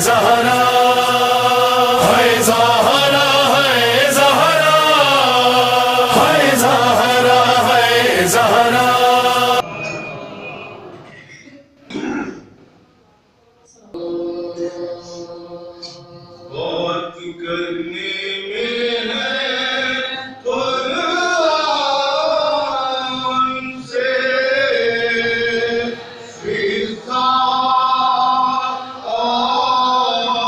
زہرا ہے زہرا ہے زہرا ہے زہرا ہے زہرا بات کرنے میں ہے قرآن سے فضا اور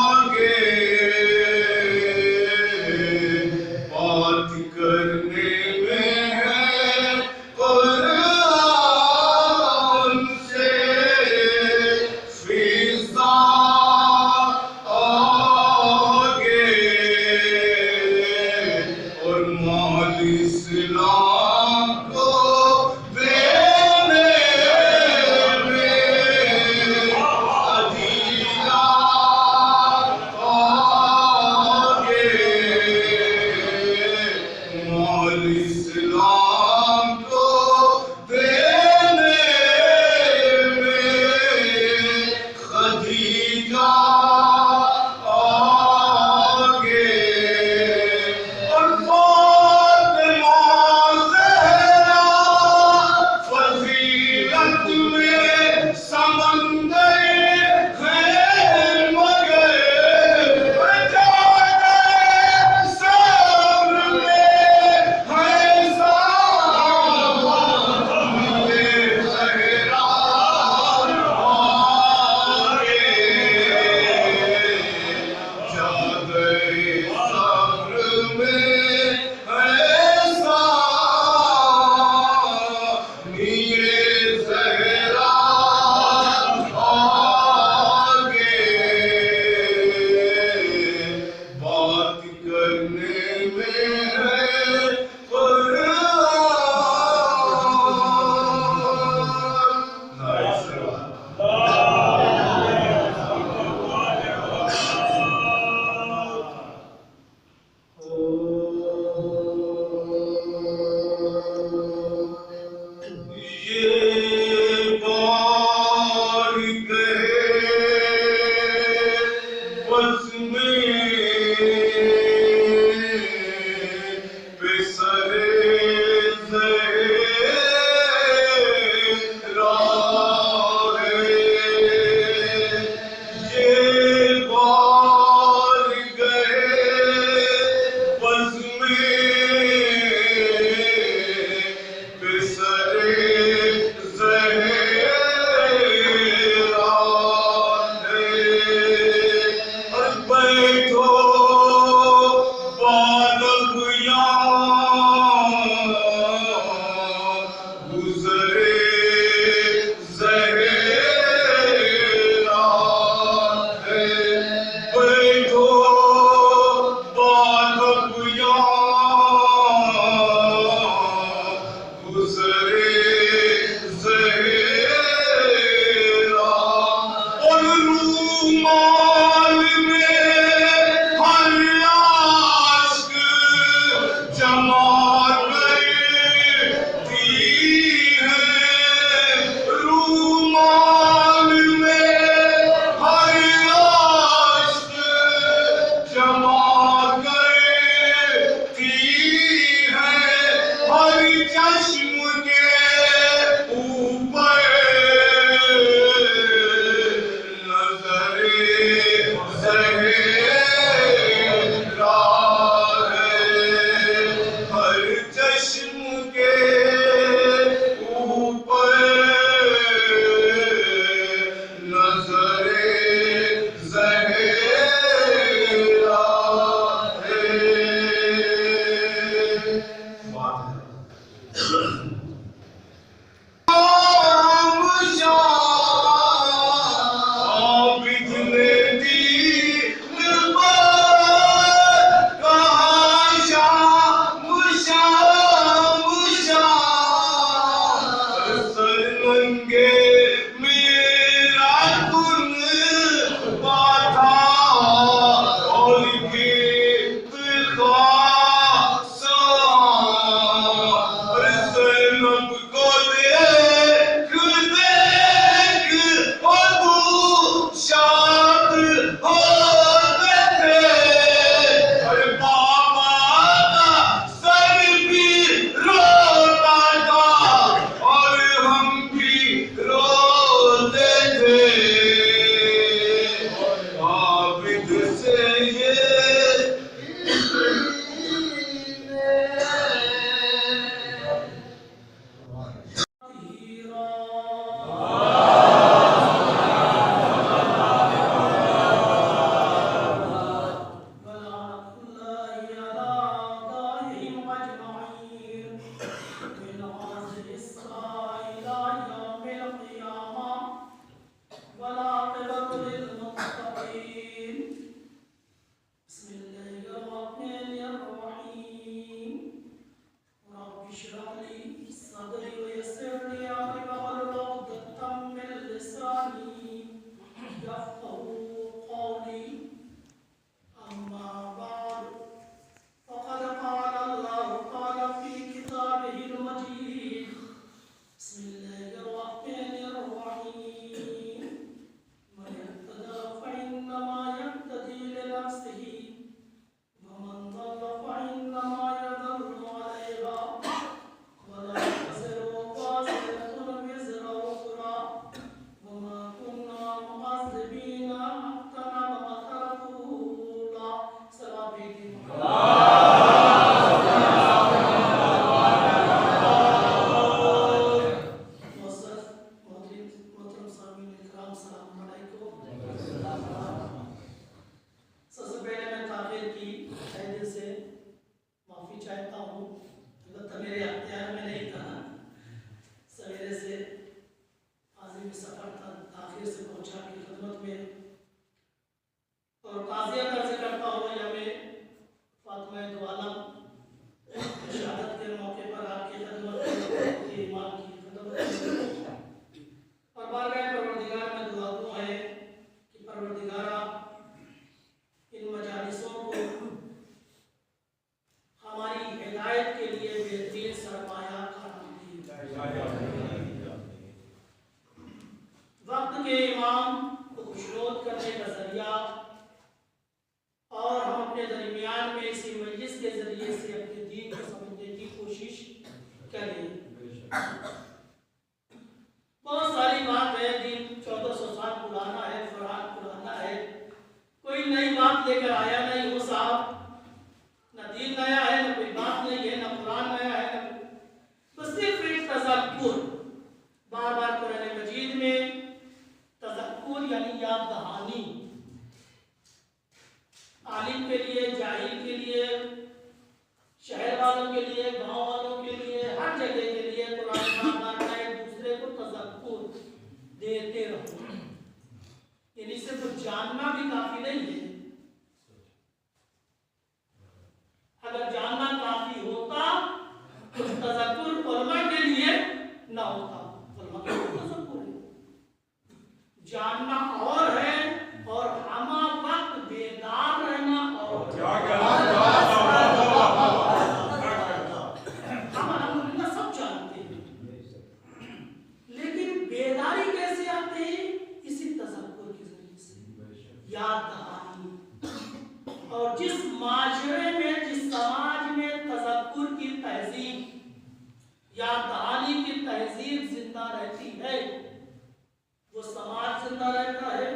پہنچا کی خدمت میں اور تعزیت عرض کرتا ہوں یا میں فاطمہ دو عالم شہادت کے موقع پر آپ کی خدمت میں امام کی خدمت میں اور بارگاہ پروردگار میں دعا گو ہے کہ پروردگارہ ان مجالسوں کو ہماری ہدایت کے لیے بہترین سرمایہ قرار دیجیے، وقت کے امام کو خوشنود کرنے کا ذریعہ اور ہم اپنے درمیان میں اسی مجلس کے ذریعے سے اپنے دین کو سمجھنے کی کوشش کریں۔ بہت ساری بات ہے، دین 1400 سال پرانا ہے، قرآن پرانا ہے، کوئی نئی بات لے کر آیا نہیں ہو صاحب، نہ دین نیا ہے، نہ کوئی بات نہیں ہے، نہ قرآن نیا ہے، بس صرف ایک تذکر۔ بار بار قرآن مجید میں تذکر یعنی یاد دہانی، عالم کے لیے، جاہل کے لیے، شہر والوں کے لیے، گاؤں والوں کے لیے، ہر جگہ کے لیے قرآن بار بار ایک دوسرے کو تذکر دیتے رہو، یعنی صرف جاننا بھی کافی نہیں ہے۔ اگر جاننا کافی ہوتا تو تذکر علماء کے لیے نہ ہوتا، علماء کے لیے تذکر ہے، جاننا اور ہے اور ہمہ وقت بیدار رہنا اور ہم الحمدللہ سب جانتے ہیں، لیکن بیداری کیسے آتے ہیں؟ اسی تذکر کے ذریعے سے، یاد دہانی۔ اور جس معاشرے میں، جس سماج میں تذکر کی تہذیب، یاد دہانی کی تہذیب زندہ رہتی ہے، وہ سماج زندہ رہتا ہے،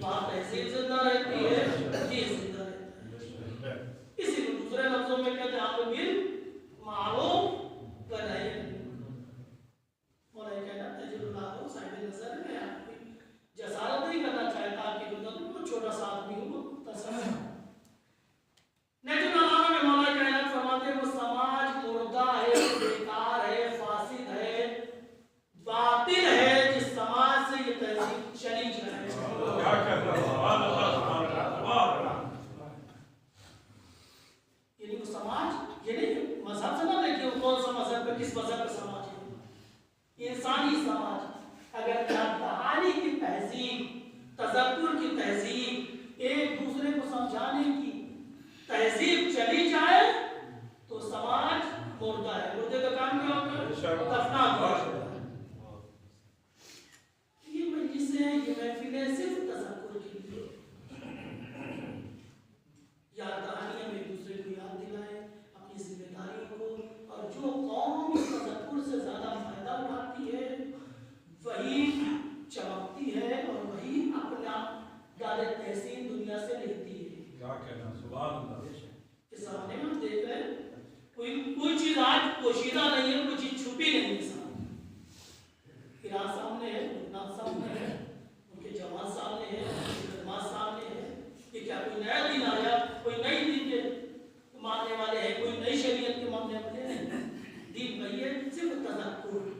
وہاں تہذیب زندہ رہتی ہے، دین زندہ رہتا ہے۔ اسی کو دوسرے لفظوں میں کہتے ہیں آپ معروف بنائے۔ مولانا کہنا تجر اللہ کو صاحب نظر میں آپ کی جسارت نہیں کرنا چاہتا کہ وہ چھوٹا سا آدمی ہو تصور۔ لیکن علامہ میں مولانا کہنا فرماتے ہیں وہ سماج مردہ ہے، بیکار ہے، فاسد ہے، باطل ہے، جس سماج سے یہ تہذیب چلی جائے۔ یعنی وہ سماج، یہ نہیں مذہب سے نہ دیکھیں وہ کون سا مذہب ہے، کس مذہب کا سماج ہے، انسانی سماج۔ اگر یاد دہانی کی تہذیب، تذکر کی تہذیب، ایک دوسرے کو سمجھانے کی تہذیب چلی جائے تو سماج مردہ ہے۔ مردے کا کام کیا ہوتا ہے؟ دفنا دیا جاتا ہے۔ یہ مجلسیں، یہ محفلیں صرف تذکر کے لیے، یاد دہانی ہم ایک دوسرے کو یاد دلائیں اپنی ذمہ داریوں کو، اور جو قوم اس تذکر سے زیادہ فائدہ اٹھاتی ہے وہی چمکتی ہے اور وہی اپنا دار تحسین دنیا سے لیتی ہے۔ کیا کہنا، سبحان اللہ۔ اس زمانے میں ہم دیکھ رہے ہیں کوئی چیز آج پوشیدہ نہیں ہے، کوئی چیز چھپی نہیں ہے۔ ایران سامنے ہے، لبنان سامنے ہے، ان کے جماعت سامنے ہے، ان کی خدمات سامنے ہے۔ یہ کیا کوئی نیا دین آیا، کوئی نئی دین کے ماننے والے ہیں، کوئی نئی شریعت کے ماننے والے ہیں؟ دین وہی ہے، صرف تذکر،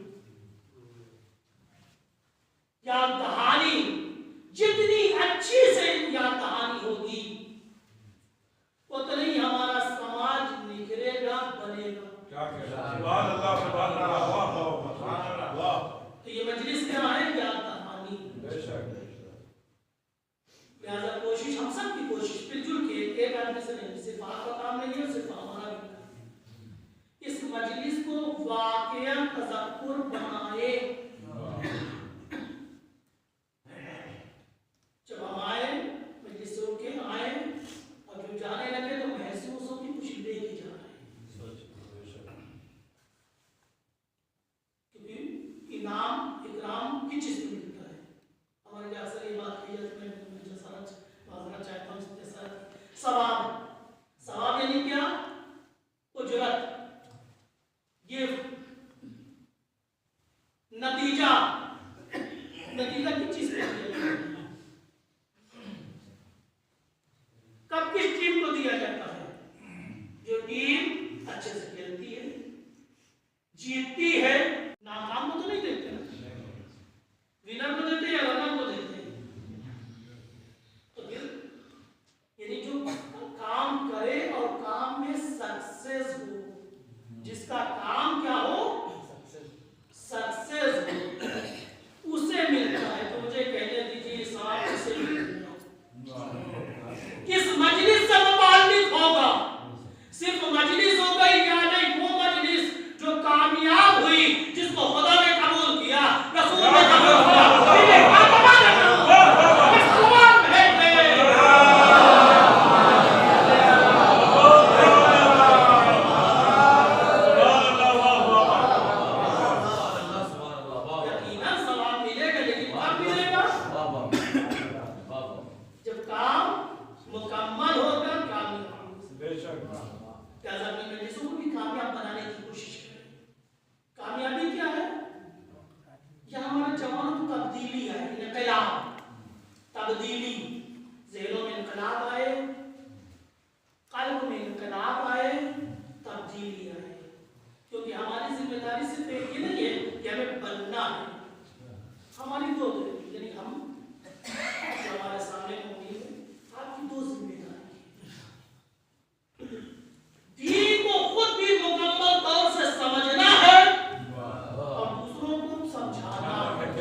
یاد دہانی۔ جتنی اچھی سے یاد دہانی ہوگی اتنا ہی ہمارا سماج نکھرے گا، بنے گا۔ کیا کہنا، سبحان اللہ، سبحان اللہ، سبحان اللہ۔ تو یہ مجلس کیا ہے؟ یاد دہانی۔ لہذا کوشش، ہم سب کی کوشش مل جل کے، ایک آدمی سے نہیں، صرف آپ کا کام نہیں ہے، صرف ہمارا بھی کام ہے، اس مجلس کو واقعہ تذکر بنائے۔ جب ہم آئے مجلس سے کے آئے اور جو جانے لگے تو محسوس ہو کہ کچھ لے کے جا رہے ہیں، کیونکہ انعام اکرام کی چیز میں ملتا ہے۔ ہمارے لئے اصل یہ بات کہی ہے، میں جسارت معذرت چاہتا ہوں، اس جسارت ثواب، ثواب یعنی کیا؟ اجرت، گفٹ۔ تبدیلی، ذہنوں میں انقلاب آئے، قلب میں انقلاب آئے، تبدیلی آئے، کیونکہ ہماری ذمہ داری صرف ایک ہی نہیں ہے کہ ہمیں بننا ہے، ہماری دو یعنی ہم جو ہمارے سامنے موجود ہے آپ کی دو ذمہ داری ہے، دین کو خود بھی مکمل طور سے سمجھنا ہے اور دوسروں کو سمجھانا ہے۔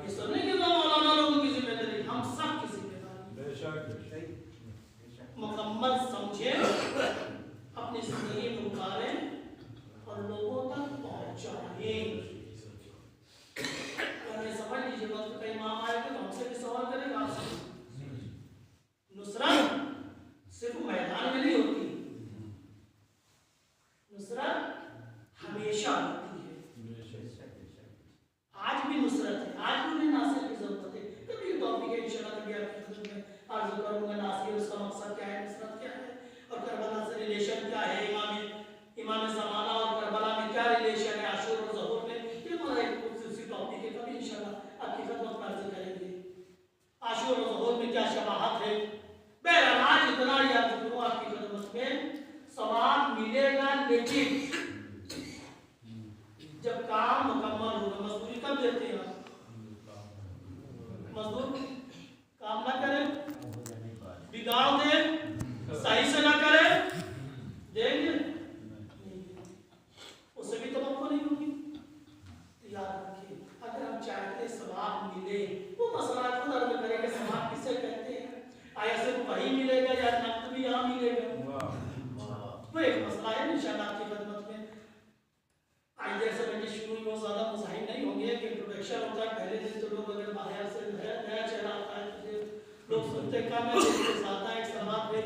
یہ سب نہیں کہ مولانا لوگوں کی ذمہ داری، ہم سب کی ذمہ داری مکمل سمجھیں، اپنی زندگی میں اتاریں اور لوگوں تک پہنچائیں۔ سمجھ لیجیے وقت کا امام آئے تو ہم سے بھی سوال کرے گا، آپ سے نصرت صرف میدان میں نہیں ہوتی، نصرت ہمیشہ ہوتی ہے، آج بھی نصرت ہے، آج بھی انہیں ناصر کی ضرورت ہے۔ کبھی یہ توفیق ہے انشاءاللہ کبھی آپ کی خدمت میں عرض کروں گا ناصر اس کا مقصد کیا ہے، نصرت کیا ہے اور کربلا سے ریلیشن کیا ہے، امام زمانہ اور کربلا میں کیا ریلیشن ہے، عاشور اور ظہور میں، یہ ہمارا ایک خصوصی ٹاپک ہے، کبھی انشاءاللہ آپ کی خدمت میں عرض کریں گے عاشور اور ظہور میں کیا شباہت ہے۔ بہرحال آج اتنا یاد کروں آپ کی خدمت میں، ثواب ملے گا لیکن جب کام مکمل ہوگا۔ مزدوری کب دیتے ہیں آپ؟ مزدور کام نہ کرے، بگاڑ دے، صحیح سے نہ کرے، دیں گے؟ اس سے بھی توقع نہیں ہوگی۔ یاد رکھیں اگر ہم چاہتے ہیں ثواب ملے، وہ مسئلہ خود عرض کریں کہ ثواب کسے کہتے ہیں، آیا صرف وہی ملے گا یا نقد بھی یہاں ملے گا، وہ ایک مسئلہ ہے انشاءاللہ آپ کی خدمت میں۔ آج جیسے میں نے شروع میں زیادہ مزاحم نہیں ہوں گے کہ انٹروڈکشن ہوتا ہے پہلے دن، تو لوگ اگر باہر سے نیا چہرہ آتا ہے تو لوگ سنتے کم ہے، اس کے ساتھ ایک سماعت میں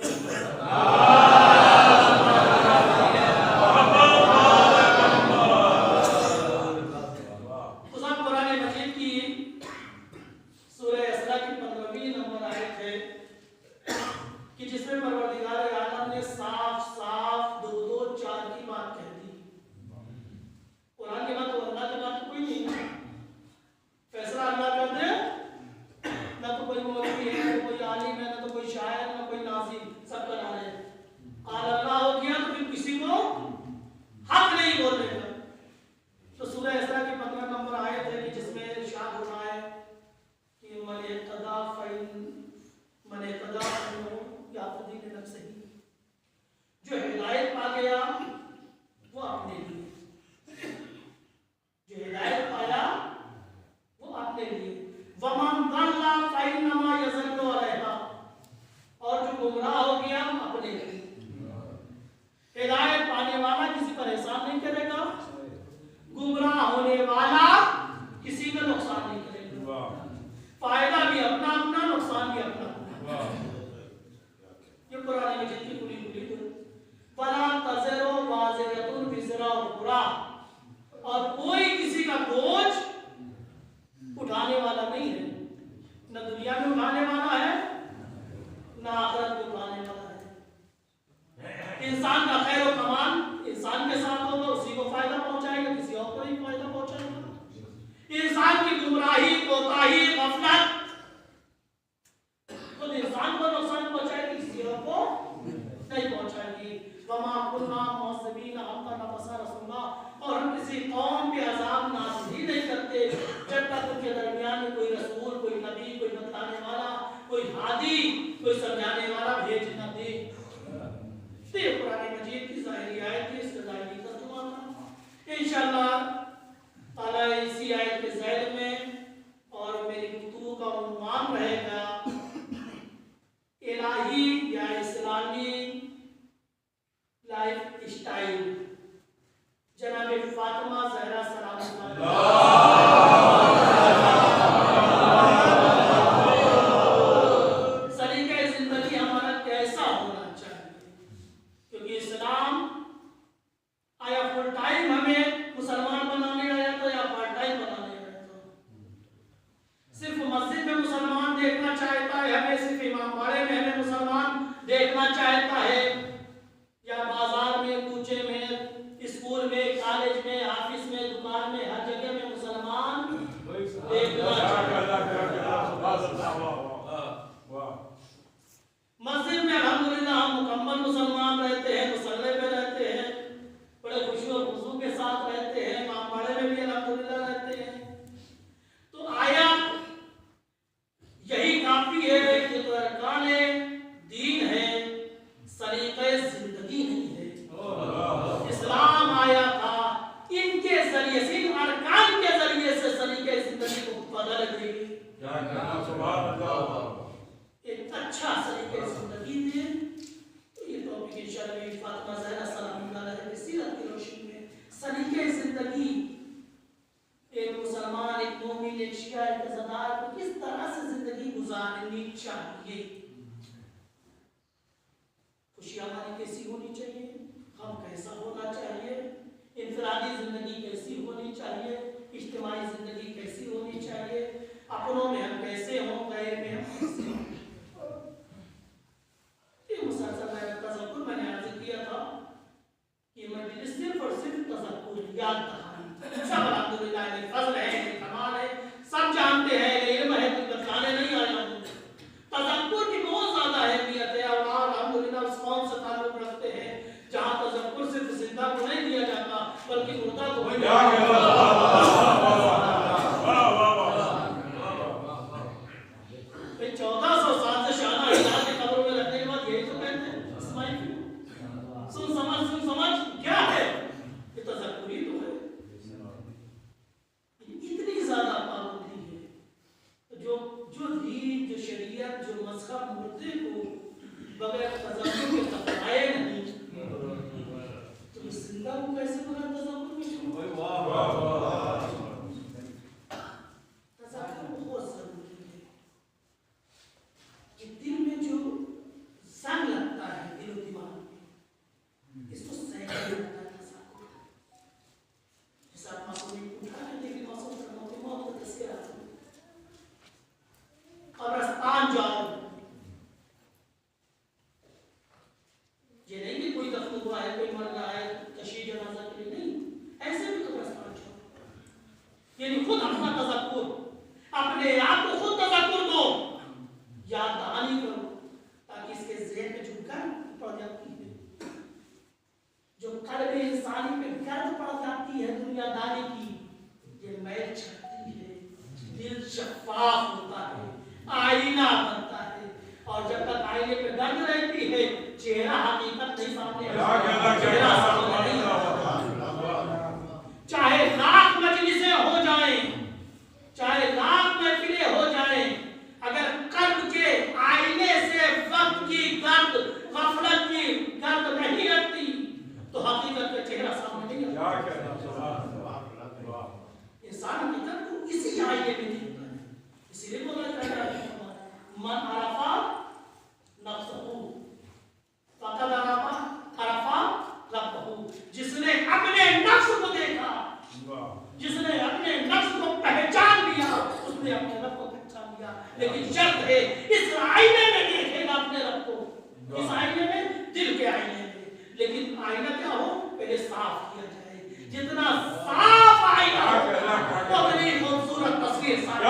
مسلمان ذریعے سے ان ارکان کے ذریعے سے سلیقہ زندگی کو بدل دے، ایک اچھا سلیقہ زندگی دے۔ تو یہ ٹاپک انشاءاللہ فاطمہ زہرا سلام اللہ علیہ کی سیرت کی روشنی میں سلیقہ زندگی ایک مسلمان، ایک مومن، ایک شیعہ، ایک عزادار کو کس طرح سے زندگی گزارنی چاہیے، خوشی ہماری کیسی ہونی چاہیے، ہم کیسا ہونا چاہیے، انفرادی زندگی کیسی ہونی چاہیے، اجتماعی زندگی کیسی ہونی چاہیے، اپنوں میں ہم کیسے ہوں، غیر میں ہم کیسے ہوں۔ یہ مسلسل تذکر میں نے عرض کیا تھا کہ مجلس صرف اور صرف تذکر، یاد دہانی، سب الحمدللہ فضل ہے، کمال ہے، سب جانتے ہیں، علم ہے، کوئی بتلانے نہیں آیا ہوں۔ تذکر کی بہت زیادہ اہمیت ہے اور الحمدللہ اس قوم سے تعلق رکھتے ہیں جہاں تذکر صرف زندہ کو نہیں دیا جاتا بلکہ مردہ کو بھی دیا جاتا۔ 1400 سال سے شانہ ہزار کے قبروں میں رکھنے کے بعد یہی تو کہتے ہیں اسماعیل سن سمجھ کیا ہے، یہ تذکر ہی تو ہے۔ اتنی زیادہ پابندی ہے، جو دین، جو شریعت، جو مذہب مردے کو بغیر تذکر کے تقائے نہیں، تو اس زندہ کو کیسے بغیر تذکر میں شروع؟ تذکر بہت ضروری ہے۔ کہ دل میں جو زنگ لگتا ہے دل و دماغ میں، اس کو سہنا لگتا ہے تذکر۔ جیسا آپ معصومی اٹھا ہے لیکن معصوم کا موت کا تذکرہ قبرستان جاؤ، یہ نہیں کہ کوئی دفن ہوا ہے، کوئی مر رہا ہے تشییع جنازہ کے لیے نہیں، ایسے بھی قبرستان جاؤ، یعنی خود اپنا تذکر، اپنے آپ کو خود تذکر دو، یاد دہانی کرو، تاکہ اس کے ذہن میں جو گرد پڑ جاتی ہے، جو قلب انسانی پہ گرد پڑ جاتی ہے دنیا داری کی، یہ میل چھٹتی ہے، دل شفاف ہوتا ہے، آئینہ بنتا ہے، اور جب تک آئینے پہ گرد رہتی ہے چہرہ حقیقت نہیں سامنے آتا، چہرہ سامنے نہیں آتا۔ چاہے لاکھ مجلسیں ہو جائیں، چاہے لاکھ محفلیں ہو جائیں، اگر قلب کے آئینے سے وقت کی گرد، غفلت کی گرد نہیں رکھتی تو حقیقت کا چہرہ سامنے نہیں آتا۔ انسان حقیقت کو اسی آئینے میں دیکھتا ہے، اسی لیے بولا جاتا ہے من عرفا نفسہ فقد عرفا ربہ، جس نے اپنے نفس کو دیکھا، جس نے اپنے نفس کو پہچان لیا، اس نے اپنے رب کو پہچان لیا۔ لیکن شرط ہے اس آئینے میں دیکھے گا اپنے رب کو، اس آئینے میں، دل کے آئینے میں، لیکن آئینہ کیا ہو پہلے صاف کیا جائے، جتنا صاف آئینہ ہو اتنی خوبصورت تصویر ساتھ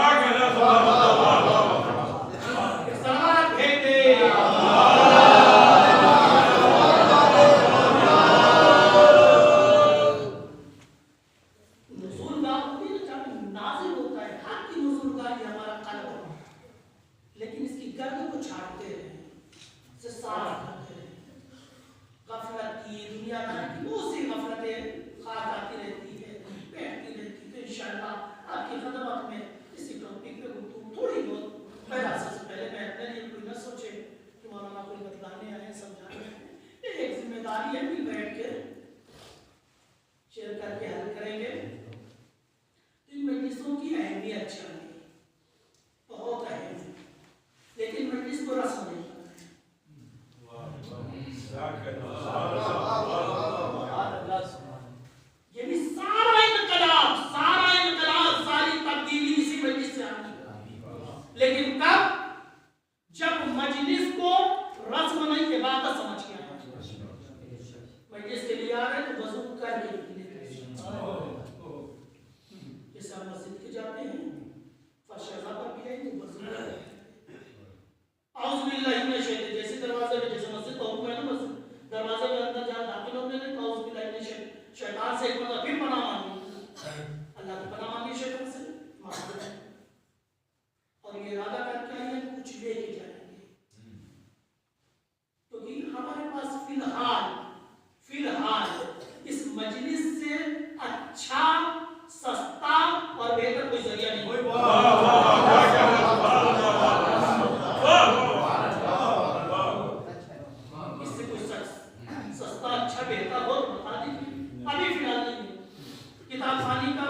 بھیجے۔ نزول گاہ ہوتی ہے جب نازل ہوتا ہے، حق کی نزول گاہ یہ ہمارا قلب ہے، لیکن اس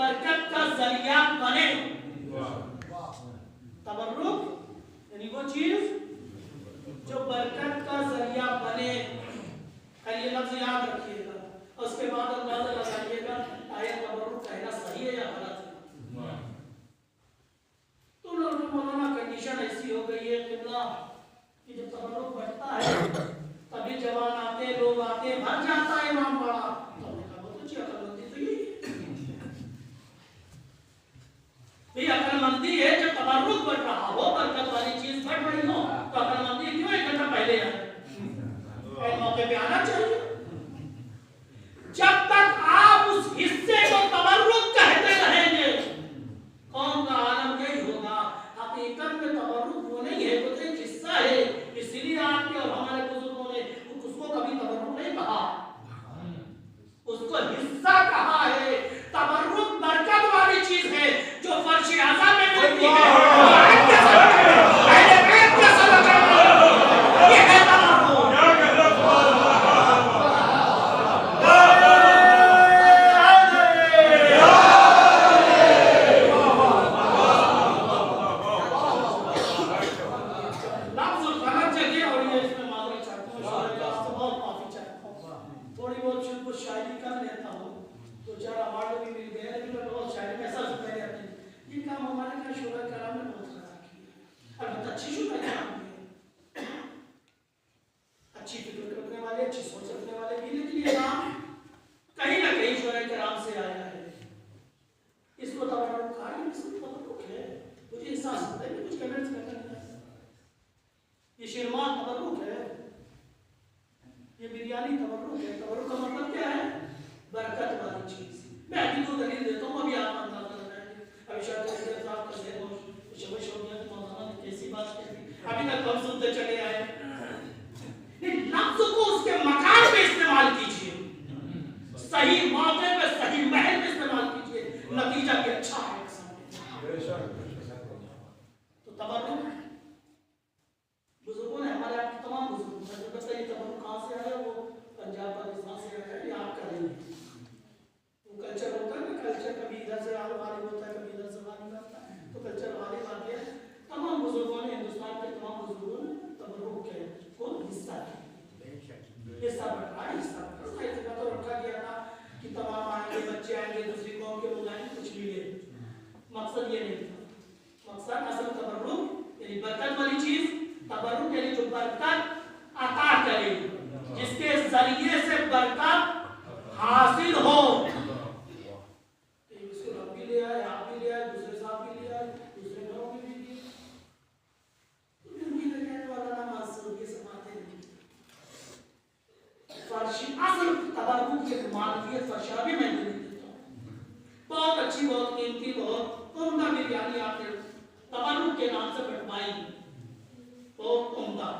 برکت کا ذریعہ بنے. تبرک یعنی وہ چیز جو برکت کا ذریعہ بنے. یہ لفظ یاد رکھیے گا اور اس کے بعد اندازہ لگائیے گا آیا تبرک کہنا صحیح ہے یا غلط ہے. تو مولانا کنڈیشن ایسی ہو گئی ہے قبلہ کہ جب تبرک بڑھتا ہے تبھی جوان آتے لوگ آتے بھر جاتا ہے امام بڑا. تو ہم نے کہا بہت اچھی عقل مندی تو یہ عقل مندی ہے. جب تبرک بڑھ رہا ہو برکت والی چیز بڑھ رہی ہو تو عقل مندی کیوں ایک گھنٹہ پہلے آئے موقع پہ آنا چاہیے. جب تک آپ اس حصے کو تبرک کہتے رہیں گے قوم کا عالم یہی ہوگا. حقیقت میں تبرک وہ نہیں ہے وہ تو ایک حصہ ہے. اسی لیے آپ کے اور ہمارے بزرگوں نے اس کو کبھی تبرک نہیں کہا, اس کو حصہ کہا ہے. تبرک برکت والی چیز ہے جو فرش اعظم میں ملتی ہے. مقصد یہ نہیں تھا. مقصد اصل تبرک یعنی برکت والی چیز. تبرک یعنی جو برکت عطا کرے, جس کے ذریعے سے برکت حاصل ہو. اس کو رب بھی لے آئے, آپ بھی لے آئے, دوسرے صاحب بھی لے آئے, دوسرے گھروں میں بھی دیے. فرشی اصل تبرک کے مالکیت فرشا بھی میں نہیں دیتا ہوں. بہت اچھی, بہت قیمتی, بہت عمدہ بریانی آپ نے تبرک کے نام سے بٹوائی, بہت عمدہ.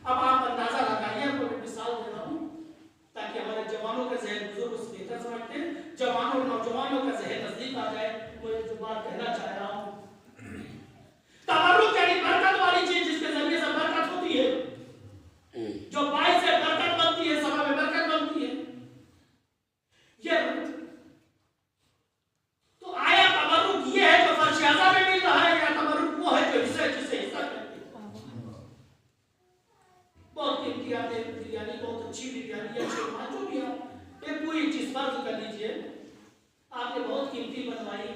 اب آپ اندازہ لگائیے, آپ کو ایک مثال دے رہا ہوں تاکہ ہمارے جوانوں کا ذہن بزرگ اس بہتر سمجھتے ہیں, جوانوں اور نوجوانوں کا ذہن نزدیک آ جائے. میں جو بات کہنا چاہ رہا ہوں, تبرک یعنی برکت والی چیز جس کے ذریعے سے برکت ہوتی ہے, جو باعث سے برکت بنتی ہے, سبب برکت بنتی ہے. یہ تو آیا تبرک یہ ہے جو فرش اعظم میں مل رہا ہے, یا تبرک وہ ہے جو جسے حصہ کرتے ہیں. بہت قیمتی آپ نے بریانی, بہت اچھی بریانی ہے, شورما جو بھی آپ ایک کوئی چیز فرض کر لیجئے آپ نے بہت قیمتی بنوائی,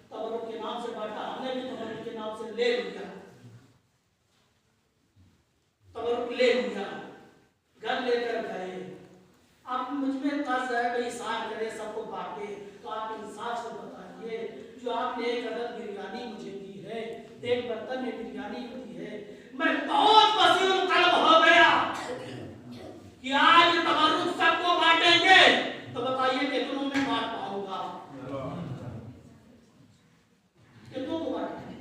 تبرک کے نام سے بانٹا, ہم نے بھی تبرک کے نام سے لے لیا, تبرک لے لیا, گھر لے کر گئے. آپ مجھ میں قرض ہے کہ احسان کرے, سب کو بانٹے, تو آپ انصاف سے بتائیے جو آپ نے ایک عدد بریانی مجھے دی ہے, ایک برتن میں بریانی دی ہے, میں بہت وسیع القلب ہو گیا کہ آج تبرک سب کو بانٹیں گے, تو بتائیے کتنوں میں بانٹ پاؤں گا, کتنوں کو بانٹیں گے؟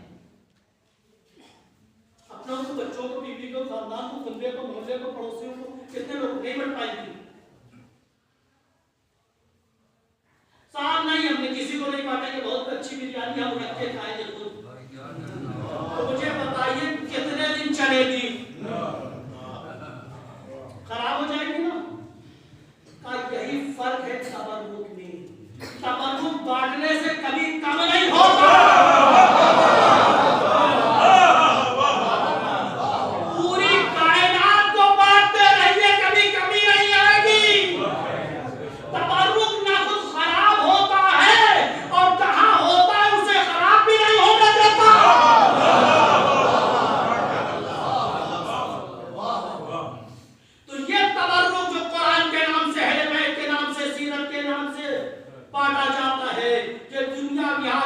اپنوں کو, بچوں کو, بیوی کو, خاندان کو, کنبے کو, محلے کو, پڑوسیوں کو, کتنے لوگ نہیں بانٹ پائیں گے؟ صاحب نہیں, ہم نے کسی کو نہیں بانٹیں گے, بہت اچھی بریانی ہم رکھ کے کھائیں گے خود. تو مجھے بتائیے کتنے دن چلے گی؟ خراب ہو جائے گی نا. یہی فرق ہے تبرک میں. تبرک بانٹنے سے کبھی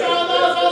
1400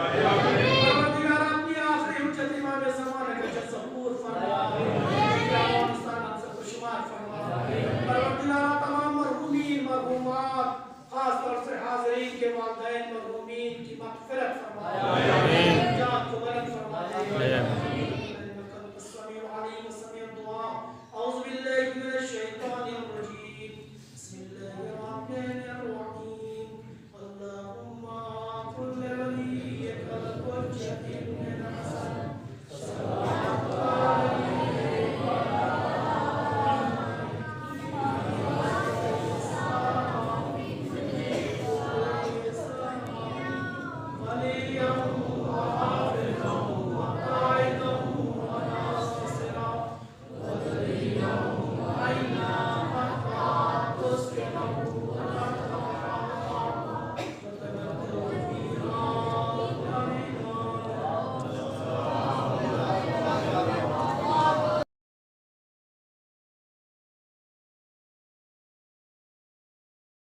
Amen.